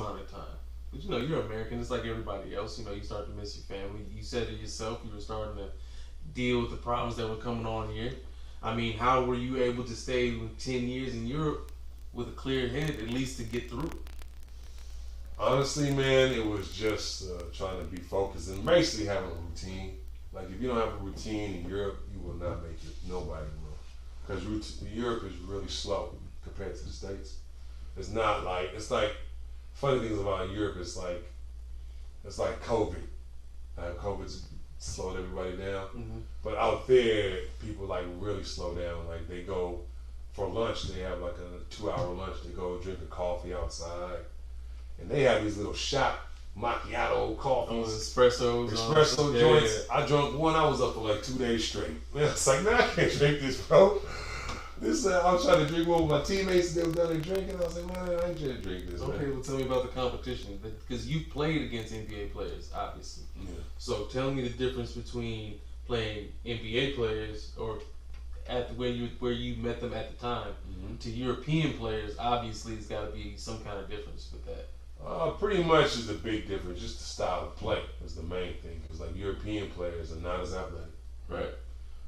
around that time. But you know, you're American, just like everybody else. You know, you start to miss your family. You said it yourself. You were starting to deal with the problems that were coming on here. I mean, how were you able to stay with 10 years in Europe with a clear head, at least to get through it? Honestly, man, it was just trying to be focused and basically having a routine. Like, if you don't have a routine in Europe, you will not make it. Nobody will. Because Europe is really slow compared to the States. It's not like, it's like, funny things about Europe is like, it's like COVID. COVID's slowed everybody down. Mm-hmm. But out there, people like really slow down. Like, they go for lunch, they have like a 2-hour lunch. They go drink a coffee outside. And they have these little shot macchiato coffees. Espresso joints. Yeah. I drunk one, I was up for like 2 days straight. Man, it's like, man, I can't drink this, bro. This I was trying to drink one with my teammates, and they were down there drinking. I was like, man, I ain't trying to drink this. Okay, man. well, tell me about the competition, because you played against NBA players, obviously. Yeah. So tell me the difference between playing NBA players or at where you met them at the time to European players. Obviously, there's got to be some kind of difference with that. Pretty much is a big difference. Just the style of play is the main thing. Because like European players are not as athletic, right?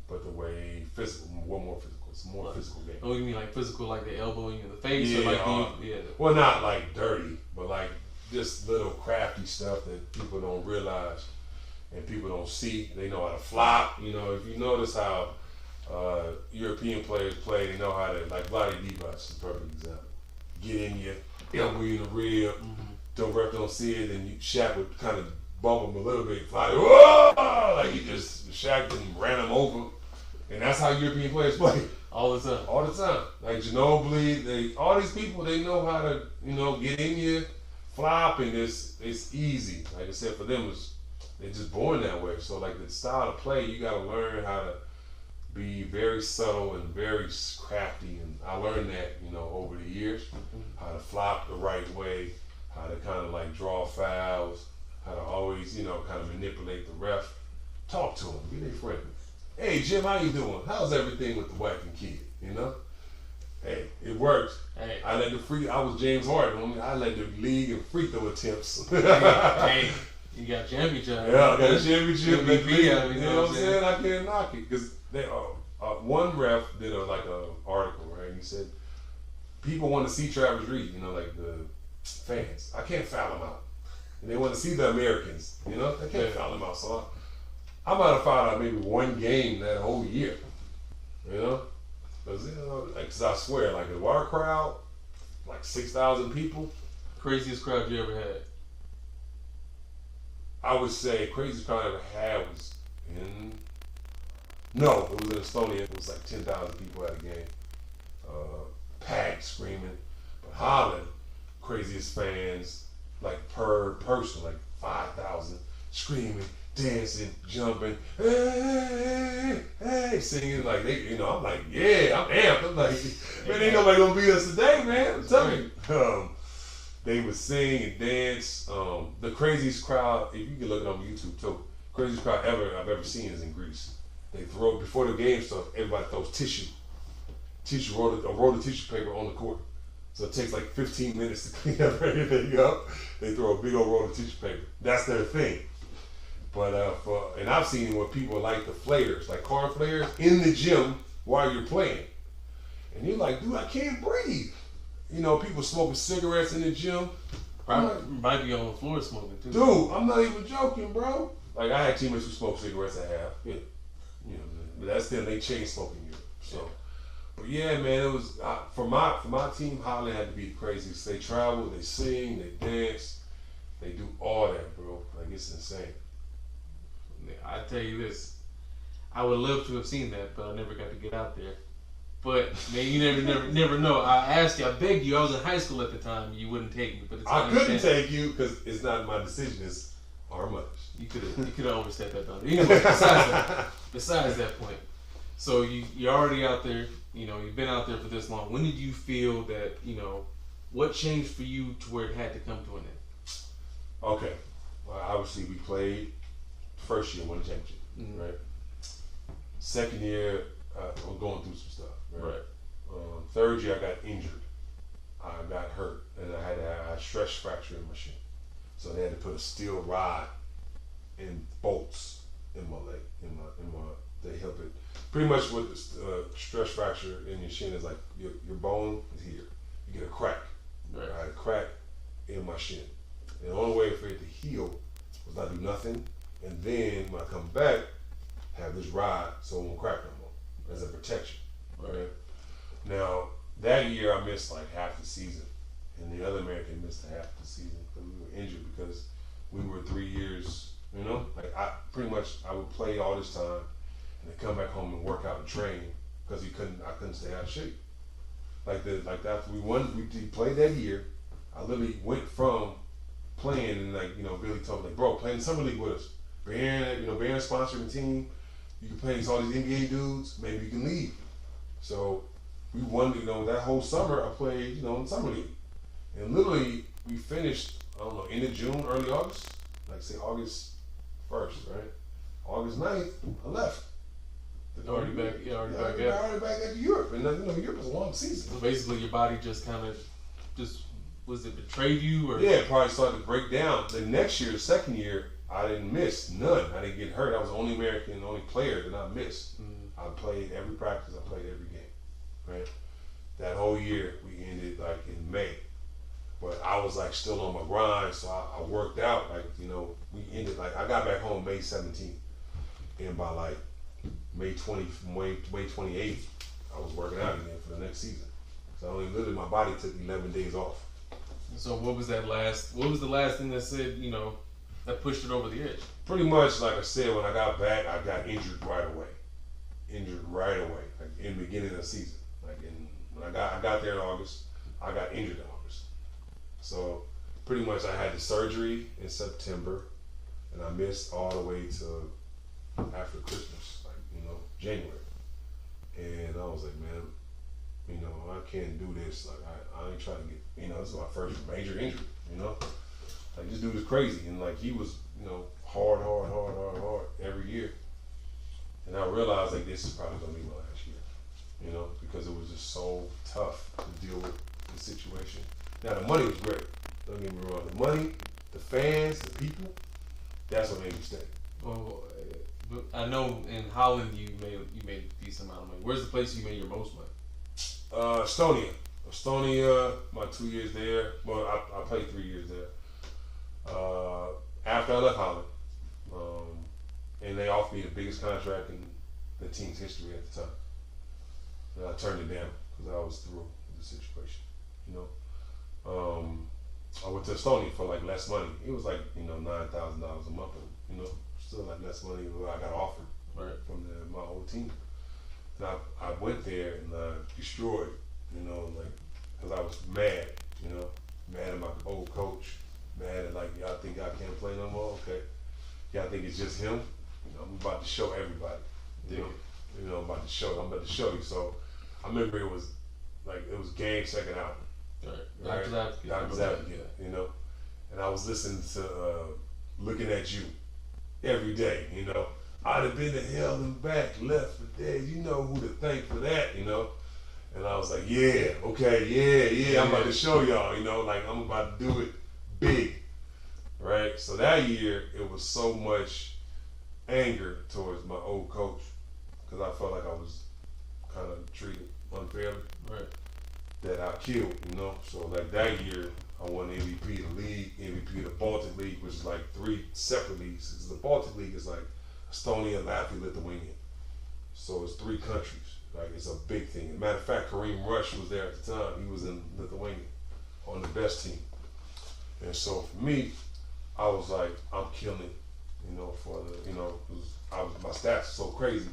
But the way physical, more physical. It's a more physical game. Oh, you mean like physical, like they elbowing you in the face? Yeah, or like well, not like dirty, but like just little crafty stuff that people don't realize and people don't see. They know how to flop. You know, if you notice how European players play, they know how to, like Vlade Divac is a perfect example. Get in you, elbow you in the rib. The ref don't see it, and Shaq would kind of bump him a little bit. Like, whoa! Like Shaq and ran him over. And that's how European players play. All the time. All the time. Like Ginobili, all these people, they know how to, get in you, flop, and it's easy. Like I said, for them, they're just born that way. So like the style of play, you got to learn how to be very subtle and very crafty. And I learned that, over the years, how to flop the right way, how to kind of like draw fouls, how to always, kind of manipulate the ref. Talk to them, be their friend. Hey Jim, how you doing? How's everything with the wife and kid? Hey, it worked. Hey. I was James Harden. I led the league in free throw attempts. hey, you got championship. Yeah, I got a championship. MVP, you know what I'm saying? I can't knock it because one ref did an article, right? And he said people want to see Travis Reed. Like the fans. I can't foul him out, and they want to see the Americans. They can't foul him out. So I might have fouled out maybe one game that whole year, because I swear, like the our crowd, like 6,000 people. Craziest crowd you ever had? I would say craziest crowd I ever had was it was in Estonia. It was like 10,000 people at a game, packed, screaming. But Holland, craziest fans, like per person, like 5,000, screaming, dancing, jumping, hey, singing, like they, I'm like, yeah, I'm amped. I'm like, man, ain't nobody gonna beat us today, man. I'm telling you. They would sing and dance. The craziest crowd, if you can look it on YouTube too, craziest crowd I've ever seen is in Greece. They throw, before the game starts, everybody throws tissue, a roll of tissue paper on the court. So it takes like 15 minutes to clean up everything up. They throw a big old roll of tissue paper. That's their thing. But and I've seen where people like the flares, like car flares, in the gym while you're playing. And you're like, dude, I can't breathe. People smoking cigarettes in the gym. Might be on the floor smoking too. Dude, I'm not even joking, bro. Like I had teammates who smoked cigarettes at half. Yeah. But that's them. They chain smoking you. So, but yeah, man, it was for my team. Holland had to be the craziest. They travel, they sing, they dance, they do all that, bro. Like it's insane. I tell you this, I would love to have seen that, but I never got to get out there. But man, you never know. I asked you, I begged you. I was in high school at the time. You wouldn't take me, but I couldn't take you because it's not my decision. It's our much. You could have overstepped that boundary. Anyway, besides that point, so you're already out there. You've been out there for this long. When did you feel that what changed for you to where it had to come to an end? Okay, well, obviously we played. First year, won the championship, right? Second year, I was going through some stuff, right? Third year, I got injured. I got hurt and I had a stress fracture in my shin. So they had to put a steel rod and bolts in my leg, they help it. Pretty much what stress fracture in your shin is like, your bone is here. You get a crack. Right. I had a crack in my shin. And the only way for it to heal was not do nothing. And then when I come back, have this rod so it won't crack no more as a protection. Right. Now, that year I missed like half the season. And the other American missed half the season because we were injured because we were 3 years, you know? Like I would play all this time and then come back home and work out and train because I couldn't stay out of shape. Like after we played that year, I literally went from playing and like, you know, Billy told me like, bro, play in the summer league with us. Bear sponsoring the team. You can play against all these NBA dudes. Maybe you can leave. So we won, you know, that whole summer I played, you know, in summer league. And literally we finished, I don't know, end of June, early August, like say August 1st, right? August 9th, I left. Already back at Europe. And you know, Europe is a long season. So basically your body just kind of, was it betrayed you? Or? Yeah, it probably started to break down. The next year, the second year, I didn't miss none. I didn't get hurt. I was the only American, the only player that I missed. I played every practice. I played every game. Right. That whole year we ended like in May, but I was like still on my grind. So I worked out. Like, you know, we ended like I got back home May 17th, and by like May 28th, I was working out again for the next season. So I only literally my body took 11 days off. So what was the last thing that said, you know, that pushed it over the edge? Pretty much, like I said, when I got back, I got injured right away. Like in the beginning of the season. Like when I got there in August, I got injured in August. So pretty much I had the surgery in September, and I missed all the way to after Christmas, like, you know, January. And I was like, man, you know, I can't do this. Like I ain't trying to get, you know, this is my first major injury, you know. Like this dude is crazy, and like he was, you know, hard every year. And I realized like this is probably gonna be my last year, you know, because it was just so tough to deal with the situation. Now the money was great. Don't get me wrong. The money, the fans, the people, that's what made me stay. Well, I know in Holland you made a decent amount of money. Where's the place you made your most money? Estonia, my 2 years there. Well, I played 3 years there. After I left Holland, and they offered me the biggest contract in the team's history at the time. And I turned it down because I was through with the situation, you know. I went to Estonia for like less money. It was like, you know, $9,000 a month, you know, still like less money than what I got offered from my old team. And I went there and destroyed, you know, like, because I was mad, you know, mad at my old coach, mad at like, y'all think I can't play no more? Okay. Y'all think it's just him? You know, I'm about to show everybody. You know, I'm about to show you. So I remember it was game second out. Right. Doctor's Advocate, you know. And I was listening to Looking at You every day, you know. I'd have been to hell and back, left for dead. You know who to thank for that, you know. And I was like, yeah, okay, yeah, I'm about to show y'all, you know, like I'm about to do it big, right? So that year, it was so much anger towards my old coach because I felt like I was kind of treated unfairly, right? That I killed, you know. So like that year, I won MVP of the league, MVP of the Baltic League, which is like 3 separate leagues. The Baltic League is like Estonia, Latvia, Lithuania. So it's 3 countries. Like it's a big thing. As a matter of fact, Kareem Rush was there at the time. He was in Lithuania on the best team. And so for me, I was like, I'm killing, you know, for the, you know, my stats are so crazy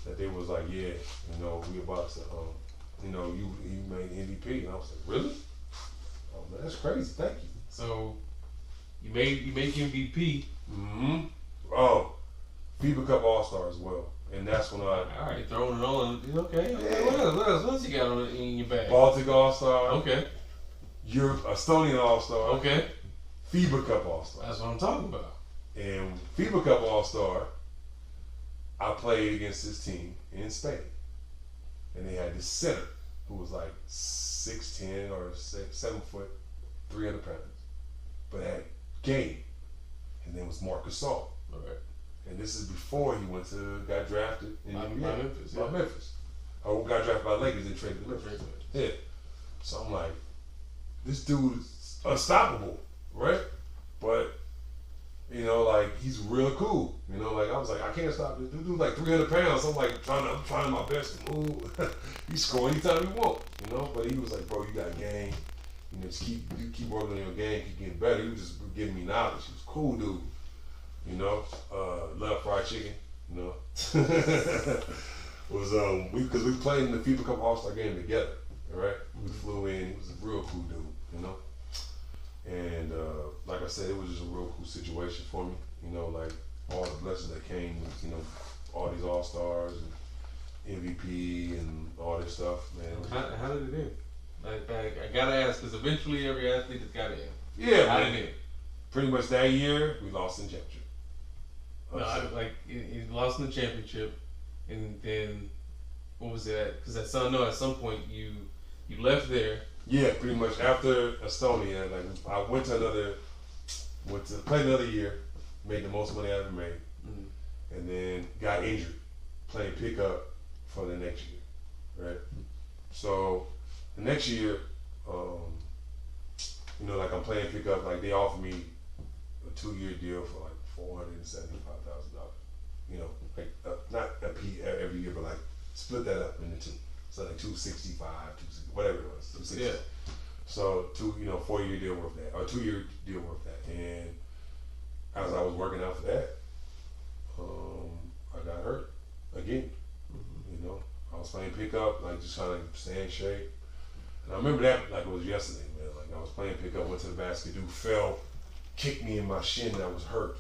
that they was like, yeah, you know, we about to, you know, you made MVP. And I was like, really? Oh man, that's crazy. Thank you. So you make MVP. Mm-hmm. Oh, FIBA Cup All-Star as well. And that's when all right, throwing it on. Okay. Yeah. What else you got in your bag? Baltic All-Star. Okay. Estonian All-Star. Okay. FIBA Cup All-Star. That's what I'm talking about. And FIBA Cup All-Star, I played against this team in Spain. And they had this center. who was like 6'10" or 7 foot, 300 pounds, but had game. His name was Marcus Gasol. All right. And this is before he got drafted in By NBA. Memphis. By Memphis. Or got drafted by Lakers and traded to Memphis. Yeah. So I'm like, this dude is unstoppable, right? But, you know, like, he's real cool. You know, like, I was like, I can't stop this. This dude's like 300 pounds. I'm like, I'm trying my best to move. He's scoring anytime he wants, you know? But he was like, bro, you got game. You know, just keep working on your game, keep getting better. He was just giving me knowledge. He was a cool dude. You know, love fried chicken. You know, was because we played in the FIBA Cup All-Star game together. All right, we flew in. He was a real cool dude. You know, and like I said, it was just a real cool situation for me. You know, like all the blessings that came with all these All-Stars and MVP and all this stuff, man. How did it end? Like, I gotta ask, because eventually every athlete has got to end. Yeah, how did it end? Pretty much that year, we lost in championship. No, he lost in the championship, and then what was it? Because at some point you left there. Yeah, pretty much after Estonia, like I played another year, made the most money I ever made, and then got injured playing pickup for the next year, right? So the next year, like I'm playing pickup, like they offered me a 2-year deal for like $475,000. You know, like not a P every year, but like split that up into two. So like 265, 260, whatever it was, 260. Yeah. So 4-year deal worth that, or 2-year deal worth that. And as I was working out for that, I got hurt again. You know, I was playing pickup, like just trying to stay in shape. And I remember that like it was yesterday, man. Like I was playing pickup, went to the basket, dude fell, kicked me in my shin that was hurt,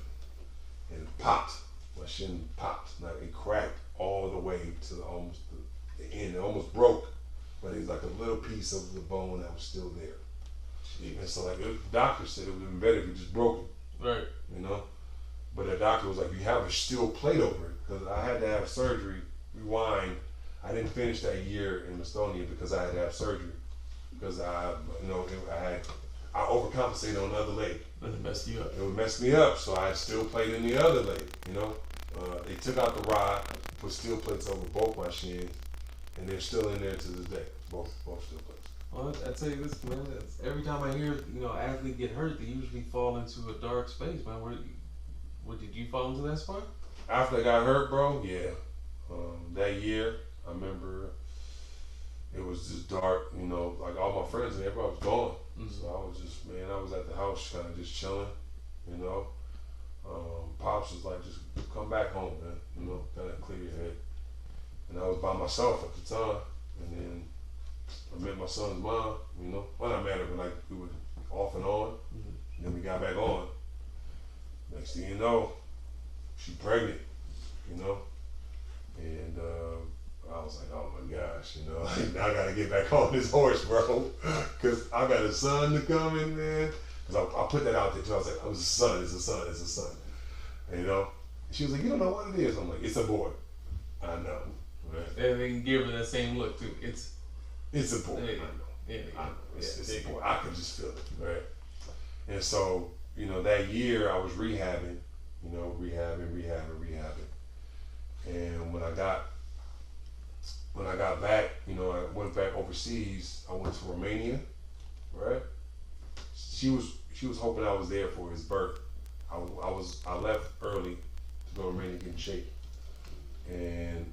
and it popped. My shin popped, like it cracked all the way to almost the end. It almost broke, but it was like a little piece of the bone that was still there. Jeez. And so like the doctor said it would have been better if it just broke it. Right. You know? But the doctor was like, you have a steel plate over it. Because I had to have surgery, rewind. I didn't finish that year in Estonia because I had to have surgery. Because I overcompensated on the other leg. It messed you up. It would mess me up, so I still played in the other leg, you know. They took out the rod, put steel plates over both my shins, and they're still in there to this day, both steel plates. Well, I tell you this, man. Every time I hear athlete get hurt, they usually fall into a dark space, man. Where did you fall into that spot? After I got hurt, bro, yeah. That year, I remember it was just dark, like all my friends and everybody was gone. So I was at the house kind of just chilling, Pops was like, just come back home, man, kind of clear your head. And I was by myself at the time, and then I met my son's mom, well, not met her, but like we were off and on, and then we got back on. Next thing you know, she pregnant, and I was like, oh my gosh, I gotta get back on this horse, bro, because I got a son to come in, man. Because I put that out there too. I was like, it's a son, it's a son, it's a son. And, she was like, you don't know what it is. I'm like, it's a boy. I know. Right? And they can give her that same look too. It's a boy. I know. Yeah, I know. It's a boy. I can just feel it, right? And so, that year I was rehabbing, rehabbing. And when I got back, I went back overseas. I went to Romania, right? She was hoping I was there for his birth. I left early to go to Romania to get in shape. And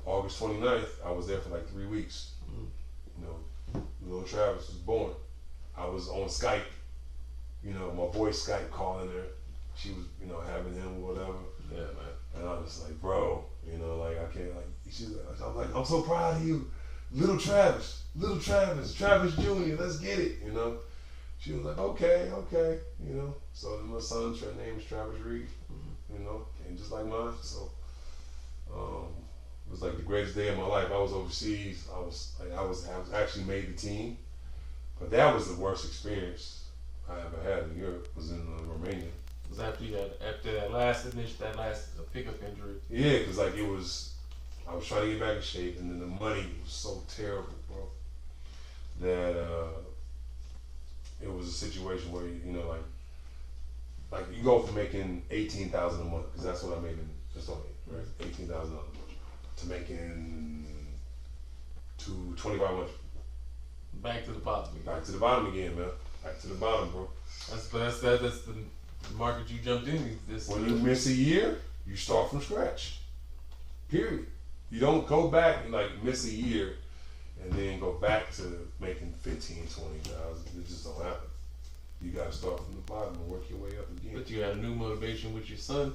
August 29th, I was there for like 3 weeks. Little Travis was born. I was on Skype, my boy Skype calling her. She was, having him or whatever. Yeah, man. And I was like, bro, I can't, I'm like, I'm so proud of you. Little Travis, Travis Jr., let's get it, She was like, okay, So my son's name is Travis Reed, and just like mine. So it was like the greatest day of my life. I was overseas. I was actually made the team, but that was the worst experience I ever had in Europe. Was in Romania. Was after that last pickup injury. Yeah, because I was trying to get back in shape, and then the money was so terrible, bro. that it was a situation where you know like you go from making 18,000 a month because that's what I made in Estonia, right? $18,000 a month to making to 2,500. Back to the bottom again. Back to the bottom again, man. Back to the bottom, bro. That's the market you jumped in. When you miss a year, you start from scratch. Period. You don't go back and like miss a year and then go back to making 15, 20,000. It just don't happen. You gotta start from the bottom and work your way up again. But you had a new motivation with your son,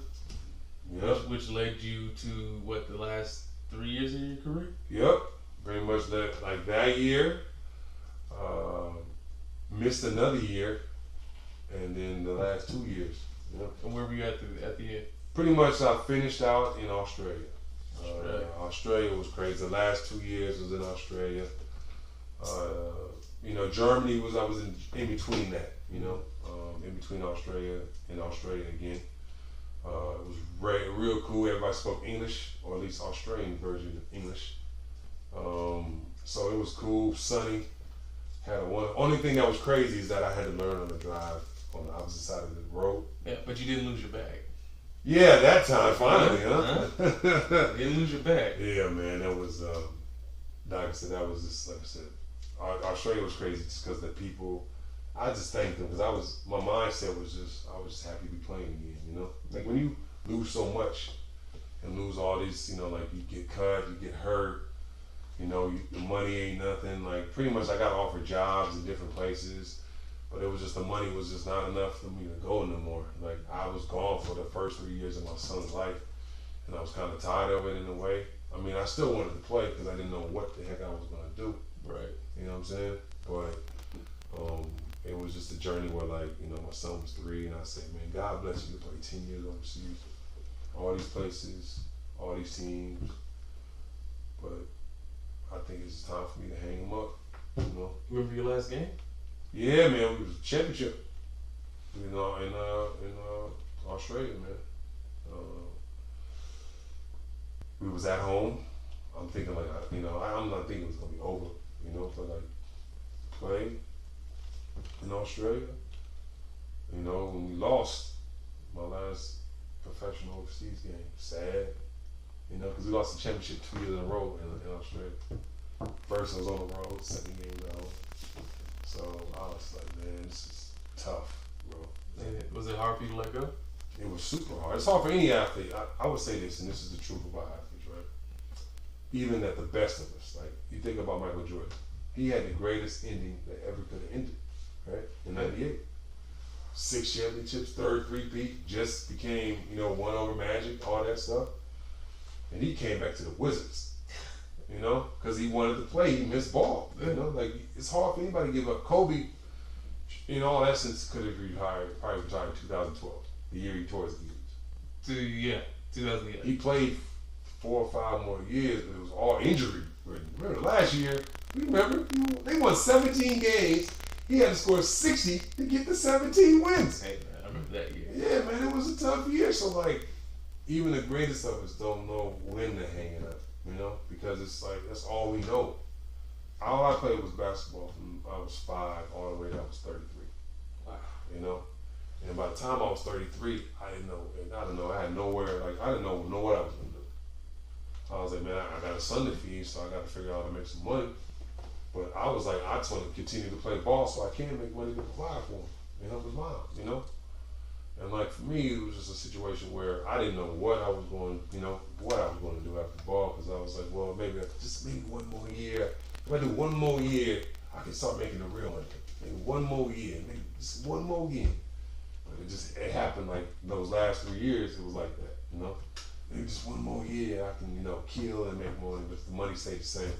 Yep. which led you to what, the last 3 years of your career? Yep. Pretty much that. Like that year, missed another year, and then the last 2 years. Yep. And where were you at the end? Pretty much, I finished out in Australia. Australia was crazy. The last 2 years was in Australia. You know, Germany I was in between that. You know, in between Australia and Australia again. It was real cool. Everybody spoke English, or at least Australian version of English. So it was cool, sunny. Had only thing that was crazy is that I had to learn on the drive on the opposite side of the road. Yeah, but you didn't lose your bag. Yeah, that time finally, huh? You didn't lose your bag. Yeah, man, that was like I said, that was just like I said. Australia was crazy just because the people. I just thanked them because my mindset was I was just happy to be playing again. You know, like when you lose so much and lose all these, you know, like you get cut, you get hurt. You know, the money ain't nothing. Like pretty much, I got offered jobs in different places, but it was just the money was just not enough for me to go no more. Like I was gone for the first 3 years of my son's life, and I was kind of tired of it in a way. I mean, I still wanted to play because I didn't know what the heck I was gonna do. Right. You know what I'm saying? But it was just a journey where, like, you know, my son was 3, and I said, man, God bless you to play 10 years overseas, all these places, all these teams, but I think it's time for me to hang him up, you know. Remember your last game? Yeah, man, it was a championship, you know, in Australia, man. We was at home. I'm thinking like, you know, I'm not thinking it was gonna be over, you know, but like play in Australia. You know, when we lost my last professional overseas game, sad. You know, because we lost the championship 2 years in a row in Australia. First I was on the road, second game at home. So I was like, man, this is tough, bro. And was it hard for you to let go? It was super hard. It's hard for any athlete. I would say this, and this is the truth about athletes, right? Even at the best of us, like you think about Michael Jordan, he had the greatest ending that ever could have ended, right? In '98, 6 championships, third three-peat, just became, you know, one over Magic, all that stuff, and he came back to the Wizards, you know, because he wanted to play. He missed ball, you know, like it's hard for anybody to give up. Kobe, in all essence, could have probably retired in 2012. The year he tore his Achilles. 2008. He played 4 or 5 more years, but it was all injury. Remember last year? Remember they won 17 games. He had to score 60 to get the 17 wins. Hey man, I remember that year. Yeah, man, it was a tough year. So like, even the greatest of us don't know when to hang it up, you know, because it's like that's all we know. All I played was basketball from I was 5 all the way to I was 33. Wow. You know. And by the time I was 33, I didn't know. I had nowhere. Like I didn't know what I was gonna do. I was like, man, I got a son to feed, so I got to figure out how to make some money. But I was like, I just want to continue to play ball so I can make money to provide for him and help his mom, you know. And like for me, it was just a situation where I didn't know what I was going, you know, what I was going to do after ball, because I was like, well, maybe one more year. If I do one more year, I can start making a real money. Maybe one more year, maybe just one more year. It happened like those last 3 years. It was like that, you know. Maybe just one more year, I can, you know, kill and make money, but the money stayed the same,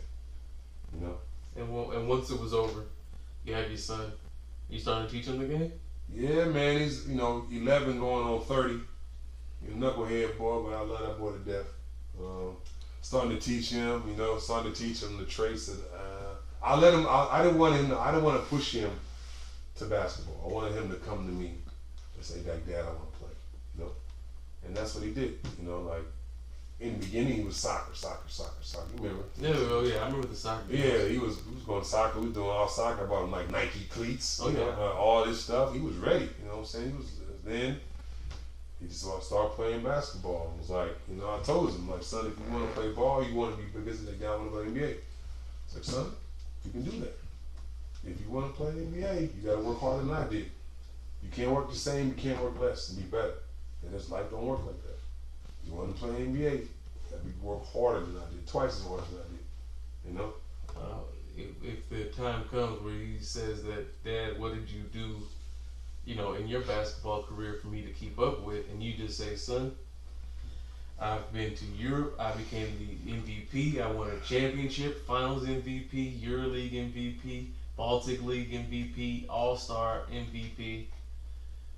you know. And once it was over, you had your son. You started to teach him the game. Yeah, man. He's 11 going on 30. He's a knucklehead boy, but I love that boy to death. Starting to teach him, starting to teach him the traits of. I let him. I didn't want him. I didn't want to push him to basketball. I wanted him to come to me and say, "Dad, I want to play." And that's what he did. in the beginning he was soccer. You remember? Yeah, I remember the soccer. Yeah, he was going soccer. We was doing all soccer. I bought him like Nike cleats. Oh, yeah. All this stuff. He was ready. You know what I'm saying? Then he just started playing basketball. It was like, I told him, like, son, if you want to play ball, you want to be big as the guy want to play NBA. It's like, son, you can do that. If you want to play NBA, you got to work harder than I did. You can't work the same, you can't work less and be better. And this life don't work like that. You want to play NBA, you got to work harder than I did, twice as hard as I did. If the time comes where he says that, Dad, what did you do, in your basketball career for me to keep up with, and you just say, son, I've been to Europe, I became the MVP, I won a championship, finals MVP, EuroLeague MVP, Baltic League MVP, All-Star MVP.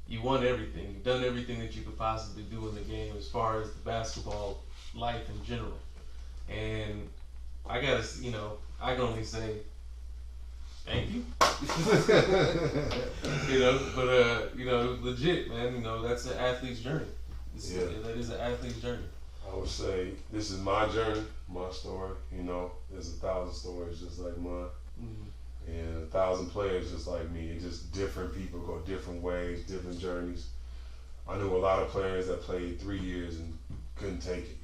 You won everything. You've done everything that you could possibly do in the game as far as the basketball life in general. And I gotta, I can only say thank you. Legit, man. That's an athlete's journey. That is an athlete's journey. I would say this is my journey, my story. There's 1,000 stories just like mine. Mm-hmm. And 1,000 players just like me. It's just different people go different ways, different journeys. I knew a lot of players that played 3 years and couldn't take it,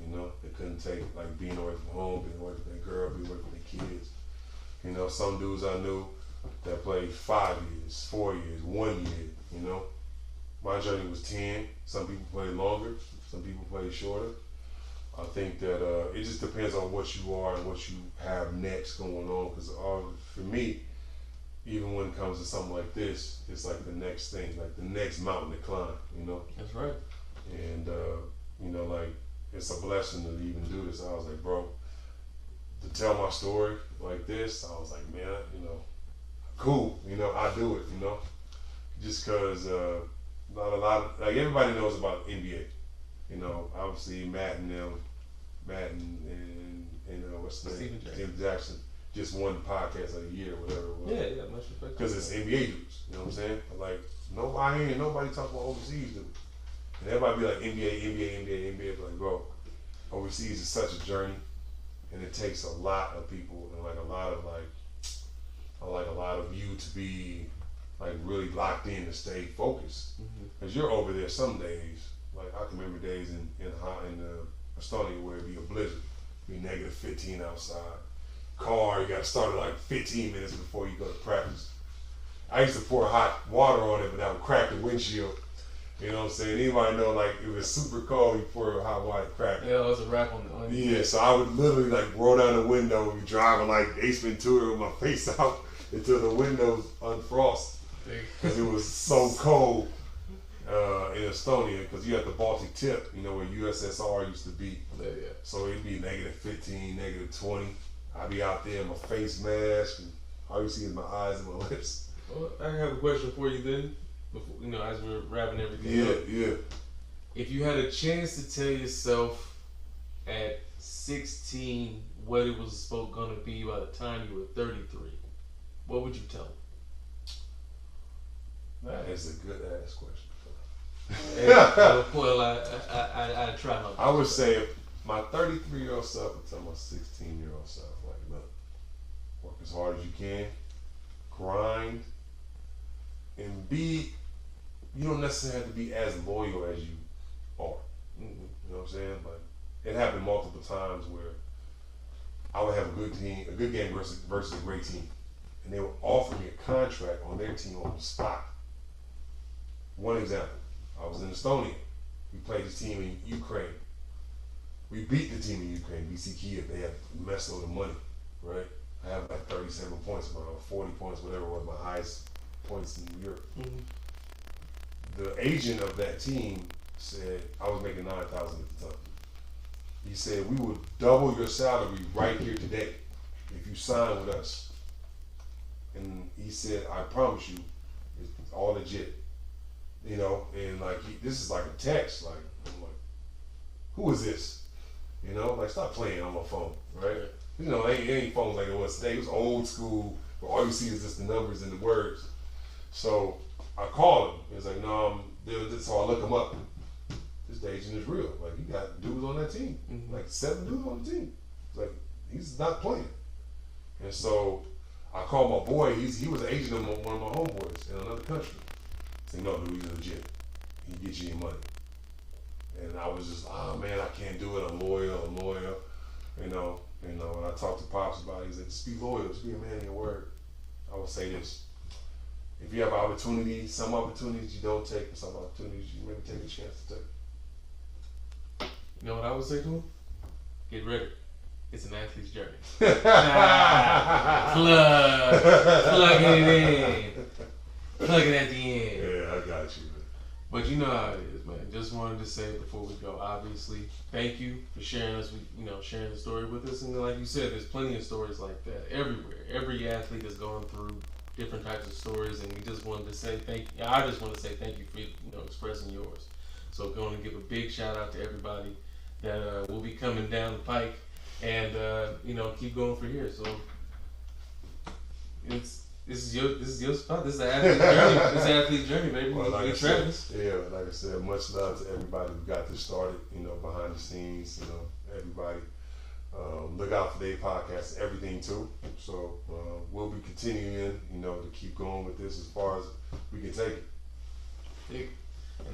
They couldn't take like being away from home, being away from their girl, being away from their kids. Some dudes I knew that played 5 years, 4 years, 1 year, My journey was 10. Some people played longer, some people played shorter. I think that it just depends on what you are and what you have next going on. Because for me, even when it comes to something like this, it's like the next thing, like the next mountain to climb, That's right. And, like, it's a blessing to even do this. I was like, bro, to tell my story like this, I was like, man, cool, I do it, just because not a lot of, like, everybody knows about NBA. Obviously Matt and what's the name? Steven Jackson just one podcast a year, whatever it was. Yeah, much respect. Because it's NBA dudes, you know what I'm saying? Like, nobody talk about overseas dudes. And everybody be like, NBA, but like, bro, overseas is such a journey, and it takes a lot of people and like a lot of you to be like really locked in and stay focused. Because you're over there some days. Like, I can remember days in Estonia where it'd be a blizzard, be negative 15 outside. Car, you got to start at like 15 minutes before you go to practice. I used to pour hot water on it, but that would crack the windshield. You know what I'm saying? Anybody know, like, it was super cold, you pour hot water, crack it. Yeah, it was a wrap on the Yeah, so I would literally like roll down the window and be driving like Ace Ventura with my face out until the windows unfrost. Because it was so cold in Estonia, because you had the Baltic tip, where USSR used to be. Yeah. So it'd be negative 15, negative 20. I'd be out there in my face mask, and all you see is my eyes and my lips. Well, I have a question for you then, before, as we're wrapping everything up. Yeah. If you had a chance to tell yourself at 16 what it was going to be by the time you were 33, what would you tell them? That is a good ass question. Well, I try my best. I would say my 33-year-old self would tell my 16-year-old self, like, look, work as hard as you can, grind, and you don't necessarily have to be as loyal as you are. You know what I'm saying? But it happened multiple times where I would have a good game versus a great team, and they would offer me a contract on their team on the spot. One example, I was in Estonia. We played this team in Ukraine. We beat the team in Ukraine, BC Kiev. They had a mess load of money, right? I have like 37 points, about 40 points, whatever was my highest points in Europe. The agent of that team said, I was making $9,000 at the time. He said, we will double your salary right here today if you sign with us. And he said, I promise you, it's all legit. And like, this is like a text. Like, I'm like, who is this? Like, stop playing on my phone, right? It ain't phones like it was today. It was old school, where all you see is just the numbers and the words. So I called him. He was like, no, so I look him up. This his agent is real. Like, he got dudes on that team, Mm-hmm. like 7 dudes on the team. Like, he's not playing. And so I called my boy. He was an agent of one of my homeboys in another country. So, no, dude, he's legit. He gets you your money. And I was just, oh man, I can't do it. I'm loyal. You know. When I talked to Pops about it, he said, just be loyal. Just be a man of your word. I would say this. If you have opportunities, some opportunities you don't take, and some opportunities you maybe take a chance to take. You know what I would say to him? Get ready. It's an athlete's journey. Plug it in. Plug it at the end. Yeah, I got you. But you know how it is, man. Just wanted to say before we go, obviously, thank you for sharing sharing the story with us. And like you said, there's plenty of stories like that everywhere. Every athlete has gone through different types of stories, and we just wanted to say thank you. I just want to say thank you for expressing yours. So going to give a big shout out to everybody that will be coming down the pike, and keep going for here. So this is your spot. This is an athlete's journey. This is an athlete's journey, baby. Well, like Travis. like I said, much love to everybody who got this started. Behind the scenes. Everybody. Look out for their podcast, everything too. So we'll be continuing, to keep going with this as far as we can take it.